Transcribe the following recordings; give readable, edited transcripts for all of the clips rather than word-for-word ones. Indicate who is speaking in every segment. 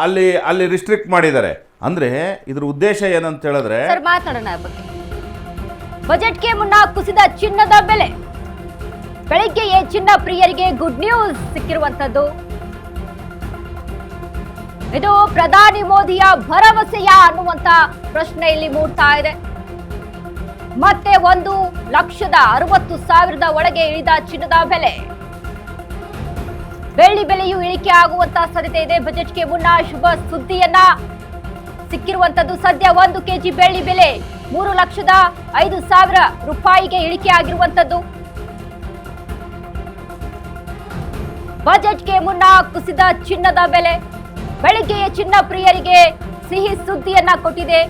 Speaker 1: ಅಲ್ಲಿ ಅಲ್ಲಿ ರಿಸ್ಟ್ರಿಕ್ಟ್ ಮಾಡಿದ್ದಾರೆ. ಅಂದ್ರೆ ಇದ್ರ ಉದ್ದೇಶ ಏನಂತ ಹೇಳಿದ್ರೆ,
Speaker 2: ಮಾತಾಡೋಣ ಬಗ್ಗೆ. ಬಜೆಟ್ಗೆ ಮುನ್ನ ಕುಸಿದ ಚಿನ್ನದ ಬೆಲೆ. ಬೆಳಿಗ್ಗೆಯೇ ಚಿನ್ನ ಪ್ರಿಯರಿಗೆ ಗುಡ್ ನ್ಯೂಸ್ ಸಿಕ್ಕಿರುವಂತದ್ದು. ಇದು ಪ್ರಧಾನಿ ಮೋದಿಯ ಭರವಸೆಯ ಅನ್ನುವಂತ ಪ್ರಶ್ನೆ ಇಲ್ಲಿ ಮೂಡ್ತಾ ಇದೆ. ಮತ್ತೆ 1,60,000 ಒಳಗೆ ಇಳಿದ ಚಿನ್ನದ ಬೆಲೆ. ಬೆಳ್ಳಿ ಬೆಲೆಯೂ ಇಳಿಕೆ ಆಗುವಂತ ಸಾಧ್ಯತೆ ಇದೆ. ಬಜೆಟ್ಗೆ ಮುನ್ನ ಶುಭ ಸುದ್ದಿಯನ್ನ ಸಿಕ್ಕಿರುವಂತದ್ದು. ಸದ್ಯ 1 ಕೆಜಿ ಬೆಳ್ಳಿ ಬೆಲೆ 3,05,000 ರೂಪಾಯಿಗೆ ಇಳಿಕೆ ಆಗಿರುವಂತದ್ದು. ಬಜೆಟ್ಗೆ ಮುನ್ನ ಕುಸಿದ ಚಿನ್ನದ ಬೆಲೆ. ಬೆಳಿಗ್ಗೆಯೇ ಚಿನ್ನ ಪ್ರಿಯರಿಗೆ ಸಿಹಿ ಸುದ್ದಿಯನ್ನ ಕೊಟ್ಟಿದೆ.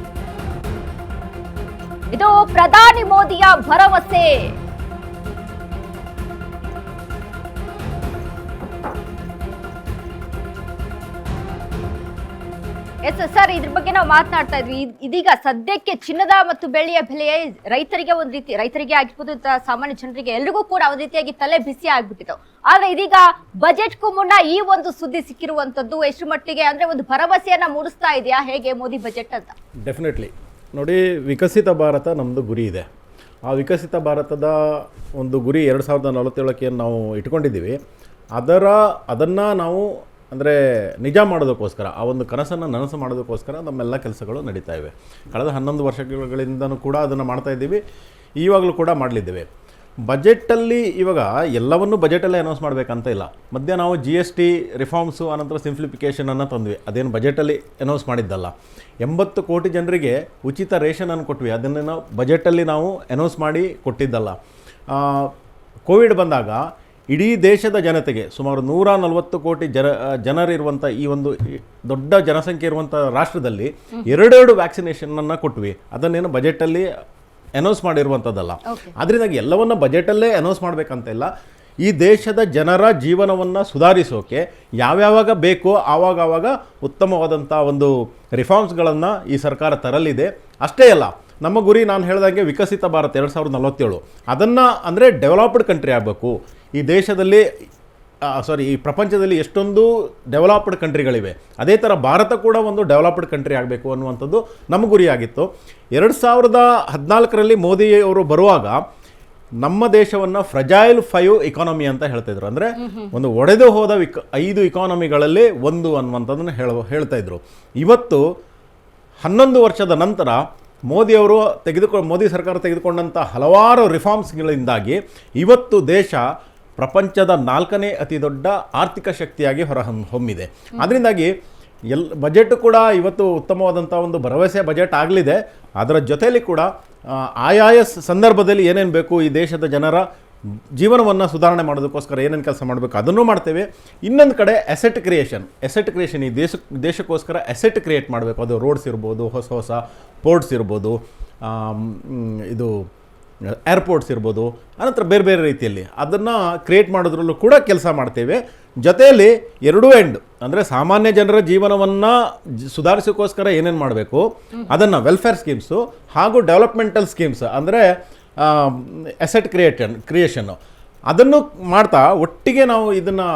Speaker 2: ಇದು ಪ್ರಧಾನಿ ಮೋದಿಯ ಭರವಸೆ. ಎಸ್ ಸರ್, ಇದ್ರ ಬಗ್ಗೆ ನಾವು ಮಾತನಾಡ್ತಾ ಇದ್ವಿ. ಇದೀಗ ಸದ್ಯಕ್ಕೆ ಚಿನ್ನದ ಮತ್ತು ಬೆಳ್ಳಿಯ ಬೆಲೆ ರೈತರಿಗೆ ಒಂದು ರೀತಿ, ರೈತರಿಗೆ ಆಗಿರ್ಬೋದು, ಸಾಮಾನ್ಯ ಜನರಿಗೆ ಎಲ್ರಿಗೂ ಕೂಡ ಒಂದು ರೀತಿಯಾಗಿ ತಲೆ ಬಿಸಿ ಆಗ್ಬಿಟ್ಟಿತ್ತು. ಆದ್ರೆ ಇದೀಗ ಬಜೆಟ್ಗೂ ಮುನ್ನ ಈ ಒಂದು ಸುದ್ದಿ ಸಿಕ್ಕಿರುವಂತದ್ದು ಎಷ್ಟು ಮಟ್ಟಿಗೆ ಅಂದ್ರೆ ಒಂದು ಭರವಸೆಯನ್ನ ಮೂಡಿಸ್ತಾ ಇದೆಯಾ ಹೇಗೆ ಮೋದಿ ಬಜೆಟ್ ಅಂತ?
Speaker 3: ಡೆಫಿನೆಟ್ಲಿ ನೋಡಿ, ವಿಕಸಿತ ಭಾರತ ನಮ್ಮದು ಗುರಿ ಇದೆ. ಆ ವಿಕಸಿತ ಭಾರತದ ಒಂದು ಗುರಿ 2047ಕ್ಕೆ ನಾವು ಇಟ್ಕೊಂಡಿದ್ದೀವಿ. ಅದನ್ನು ನಾವು ಅಂದರೆ ನಿಜ ಮಾಡೋದಕ್ಕೋಸ್ಕರ, ಆ ಒಂದು ಕನಸನ್ನು ನನಸು ಮಾಡೋದಕ್ಕೋಸ್ಕರ ನಮ್ಮೆಲ್ಲ ಕೆಲಸಗಳು ನಡೀತಾ ಇವೆ. ಕಳೆದ 11 ವರ್ಷಗಳಿಂದನೂ ಕೂಡ ಅದನ್ನು ಮಾಡ್ತಾಯಿದ್ದೀವಿ. ಇವಾಗಲೂ ಕೂಡ ಮಾಡಲಿದ್ದೇವೆ. ಬಜೆಟಲ್ಲಿ ಇವಾಗ ಎಲ್ಲವನ್ನೂ ಬಜೆಟಲ್ಲೇ ಅನೌನ್ಸ್ ಮಾಡಬೇಕಂತ ಇಲ್ಲ. ಮಧ್ಯೆ ನಾವು GST ರಿಫಾರ್ಮ್ಸು ಅನಂತರ ಸಿಂಪ್ಲಿಫಿಕೇಷನನ್ನು ತಂದ್ವಿ. ಅದೇನು ಬಜೆಟಲ್ಲಿ ಅನೌನ್ಸ್ ಮಾಡಿದ್ದಲ್ಲ. 80 ಕೋಟಿ ಜನರಿಗೆ ಉಚಿತ ರೇಷನನ್ನು ಕೊಟ್ವಿ. ಅದನ್ನು ನಾವು ಬಜೆಟಲ್ಲಿ ನಾವು ಅನೌನ್ಸ್ ಮಾಡಿ ಕೊಟ್ಟಿದ್ದಲ್ಲ. ಕೋವಿಡ್ ಬಂದಾಗ ಇಡೀ ದೇಶದ ಜನತೆಗೆ ಸುಮಾರು 140 ಕೋಟಿ ಜನರಿರುವಂಥ ಈ ಒಂದು ದೊಡ್ಡ ಜನಸಂಖ್ಯೆ ಇರುವಂಥ ರಾಷ್ಟ್ರದಲ್ಲಿ 2 ವ್ಯಾಕ್ಸಿನೇಷನನ್ನು ಕೊಟ್ವಿ. ಅದನ್ನೇನು ಬಜೆಟಲ್ಲಿ ಅನೌನ್ಸ್ ಮಾಡಿರುವಂಥದ್ದಲ್ಲ. ಅದರಿಂದಾಗಿ ಎಲ್ಲವನ್ನ ಬಜೆಟಲ್ಲೇ ಅನೌನ್ಸ್ ಮಾಡಬೇಕಂತಿಲ್ಲ. ಈ ದೇಶದ ಜನರ ಜೀವನವನ್ನು ಸುಧಾರಿಸೋಕೆ ಯಾವ್ಯಾವಾಗ ಬೇಕೋ ಆವಾಗ ಉತ್ತಮವಾದಂಥ ಒಂದು ರಿಫಾರ್ಮ್ಸ್ಗಳನ್ನು ಈ ಸರ್ಕಾರ ತರಲಿದೆ. ಅಷ್ಟೇ ಅಲ್ಲ, ನಮ್ಮ ಗುರಿ ನಾನು ಹೇಳಿದಾಗೆ ವಿಕಸಿತ ಭಾರತ 2047. ಅದನ್ನು ಅಂದರೆ ಡೆವಲಪ್ಡ್ ಕಂಟ್ರಿ ಆಗಬೇಕು. ಈ ದೇಶದಲ್ಲಿ ಈ ಪ್ರಪಂಚದಲ್ಲಿ ಎಷ್ಟೊಂದು ಡೆವಲಪ್ಡ್ ಕಂಟ್ರಿಗಳಿವೆ, ಅದೇ ಥರ ಭಾರತ ಕೂಡ ಒಂದು ಡೆವಲಪ್ಡ್ ಕಂಟ್ರಿ ಆಗಬೇಕು ಅನ್ನುವಂಥದ್ದು ನಮ್ಮ ಗುರಿಯಾಗಿತ್ತು. 2014ರಲ್ಲಿ ಮೋದಿಯವರು ಬರುವಾಗ ನಮ್ಮ ದೇಶವನ್ನು ಫ್ರಜೈಲ್ 5 ಇಕಾನಮಿ ಅಂತ ಹೇಳ್ತಾಯಿದ್ರು. ಅಂದರೆ ಒಂದು ಒಡೆದು ಹೋದ 5 ಇಕಾನಮಿಗಳಲ್ಲಿ ಒಂದು ಅನ್ನುವಂಥದ್ದನ್ನು ಹೇಳ್ತಾ ಇದ್ರು. ಇವತ್ತು 11 ವರ್ಷದ ನಂತರ ಮೋದಿ ಸರ್ಕಾರ ತೆಗೆದುಕೊಂಡಂಥ ಹಲವಾರು ರಿಫಾರ್ಮ್ಸ್ಗಳಿಂದಾಗಿ ಇವತ್ತು ದೇಶ ಪ್ರಪಂಚದ 4ನೇ ಅತಿ ದೊಡ್ಡ ಆರ್ಥಿಕ ಶಕ್ತಿಯಾಗಿ ಹೊಮ್ಮಿದೆ. ಅದರಿಂದಾಗಿ ಬಜೆಟ್ ಕೂಡ ಇವತ್ತು ಉತ್ತಮವಾದಂಥ ಒಂದು ಭರವಸೆ ಬಜೆಟ್ ಆಗಲಿದೆ. ಅದರ ಜೊತೆಯಲ್ಲಿ ಕೂಡ ಆಯಾಯ ಸಂದರ್ಭದಲ್ಲಿ ಏನೇನು ಬೇಕು, ಈ ದೇಶದ ಜನರ ಜೀವನವನ್ನು ಸುಧಾರಣೆ ಮಾಡೋದಕ್ಕೋಸ್ಕರ ಏನೇನು ಕೆಲಸ ಮಾಡಬೇಕು ಅದನ್ನು ಮಾಡ್ತೇವೆ. ಇನ್ನೊಂದು ಕಡೆ ಅಸೆಟ್ ಕ್ರಿಯೇಷನ್, ಈ ದೇಶಕ್ಕೋಸ್ಕರ ಅಸೆಟ್ ಕ್ರಿಯೇಟ್ ಮಾಡಬೇಕು. ಅದು ರೋಡ್ಸ್ ಇರ್ಬೋದು, ಹೊಸ ಪೋರ್ಟ್ಸ್ ಇರ್ಬೋದು, ಇದು ಏರ್ಪೋರ್ಟ್ಸ್ ಇರ್ಬೋದು, ಅನಂತರ ಬೇರೆ ಬೇರೆ ರೀತಿಯಲ್ಲಿ ಅದನ್ನು ಕ್ರಿಯೇಟ್ ಮಾಡೋದ್ರಲ್ಲೂ ಕೂಡ ಕೆಲಸ ಮಾಡ್ತೇವೆ. ಜೊತೆಯಲ್ಲಿ 2 ಎಂಡ್ ಅಂದರೆ ಸಾಮಾನ್ಯ ಜನರ ಜೀವನವನ್ನು ಸುಧಾರಿಸೋಕ್ಕೋಸ್ಕರ ಏನೇನು ಮಾಡಬೇಕು ಅದನ್ನು ವೆಲ್ಫೇರ್ ಸ್ಕೀಮ್ಸು ಹಾಗೂ ಡೆವಲಪ್ಮೆಂಟಲ್ ಸ್ಕೀಮ್ಸ್ ಅಂದರೆ ಅಸೆಟ್ ಕ್ರಿಯೇಷನ್ನು ಅದನ್ನು ಮಾಡ್ತಾ ಒಟ್ಟಿಗೆ ನಾವು ಇದನ್ನು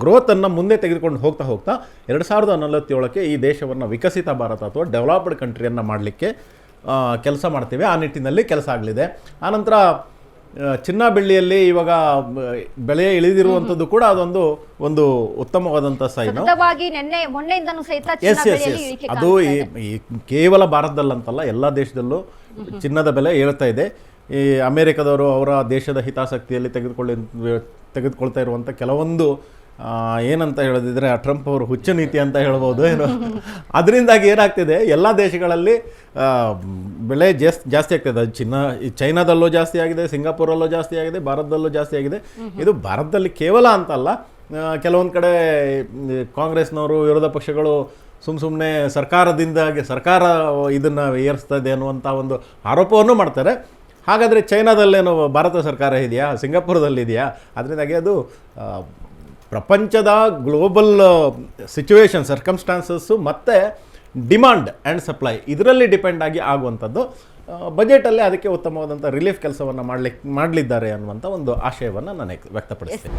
Speaker 3: ಗ್ರೋತನ್ನು ಮುಂದೆ ತೆಗೆದುಕೊಂಡು ಹೋಗ್ತಾ 2047ಕ್ಕೆ ಈ ದೇಶವನ್ನು ವಿಕಸಿತ ಭಾರತ ಅಥವಾ ಡೆವಲಪ್ಡ್ ಕಂಟ್ರಿಯನ್ನು ಮಾಡಲಿಕ್ಕೆ ಕೆಲಸ ಮಾಡ್ತೀವಿ. ಆ ನಿಟ್ಟಿನಲ್ಲಿ ಕೆಲಸ ಆಗಲಿದೆ. ಆನಂತರ ಚಿನ್ನ ಬೆಳ್ಳಿಯಲ್ಲಿ ಇವಾಗ ಬೆಲೆ ಇಳಿದಿರುವಂಥದ್ದು ಕೂಡ ಒಂದು ಉತ್ತಮವಾದಂಥ ಸೈನು. ಅದು ಈ ಕೇವಲ ಭಾರತದಲ್ಲಂತಲ್ಲ, ಎಲ್ಲ ದೇಶದಲ್ಲೂ ಚಿನ್ನದ ಬೆಲೆ ಏಳ್ತಾ ಇದೆ. ಈ ಅಮೇರಿಕದವರು ಅವರ ದೇಶದ ಹಿತಾಸಕ್ತಿಯಲ್ಲಿ ತೆಗೆದುಕೊಳ್ತಾ ಇರುವಂಥ ಕೆಲವೊಂದು ಏನಂತ ಹೇಳೋದಿದ್ರೆ ಟ್ರಂಪ್ ಅವರು ಹುಚ್ಚ ನೀತಿ ಅಂತ ಹೇಳ್ಬೋದು ಏನೋ. ಅದರಿಂದಾಗಿ ಏನಾಗ್ತಿದೆ, ಎಲ್ಲ ದೇಶಗಳಲ್ಲಿ ಬೆಲೆ ಜಾಸ್ತಿ ಆಗ್ತದೆ. ಚೈನಾದಲ್ಲೂ ಜಾಸ್ತಿ ಆಗಿದೆ, ಸಿಂಗಾಪುರಲ್ಲೂ ಜಾಸ್ತಿ ಆಗಿದೆ, ಭಾರತದಲ್ಲೂ ಜಾಸ್ತಿ ಆಗಿದೆ. ಇದು ಭಾರತದಲ್ಲಿ ಕೇವಲ ಅಂತಲ್ಲ, ಕೆಲವೊಂದು ಕಡೆ ಕಾಂಗ್ರೆಸ್ನವರು, ವಿರೋಧ ಪಕ್ಷಗಳು ಸುಮ್ಮನೆ ಸರ್ಕಾರ ಇದನ್ನು ಏರಿಸ್ತಾ ಇದೆ ಅನ್ನುವಂಥ ಒಂದು ಆರೋಪವನ್ನು ಮಾಡ್ತಾರೆ. ಹಾಗಾದರೆ ಚೈನಾದಲ್ಲೇನೋ ಭಾರತ ಸರ್ಕಾರ ಇದೆಯಾ, ಸಿಂಗಾಪುರದಲ್ಲಿದೆಯಾ? ಅದರಿಂದಾಗಿ ಅದು ಪ್ರಪಂಚದ ಗ್ಲೋಬಲ್ ಸಿಚುವೇಶನ್, ಸರ್ಕಮ್ಸ್ಟಾನ್ಸಸ್ಸು ಮತ್ತು ಡಿಮಾಂಡ್ ಆ್ಯಂಡ್ ಸಪ್ಲೈ ಇದರಲ್ಲಿ ಡಿಪೆಂಡ್ ಆಗುವಂಥದ್ದು. ಬಜೆಟಲ್ಲಿ ಅದಕ್ಕೆ ಉತ್ತಮವಾದಂಥ ರಿಲೀಫ್ ಕೆಲಸವನ್ನು ಮಾಡಲಿದ್ದಾರೆ ಅನ್ನುವಂಥ ಒಂದು ಆಶಯವನ್ನು ನಾನು ವ್ಯಕ್ತಪಡಿಸ್ತೇನೆ.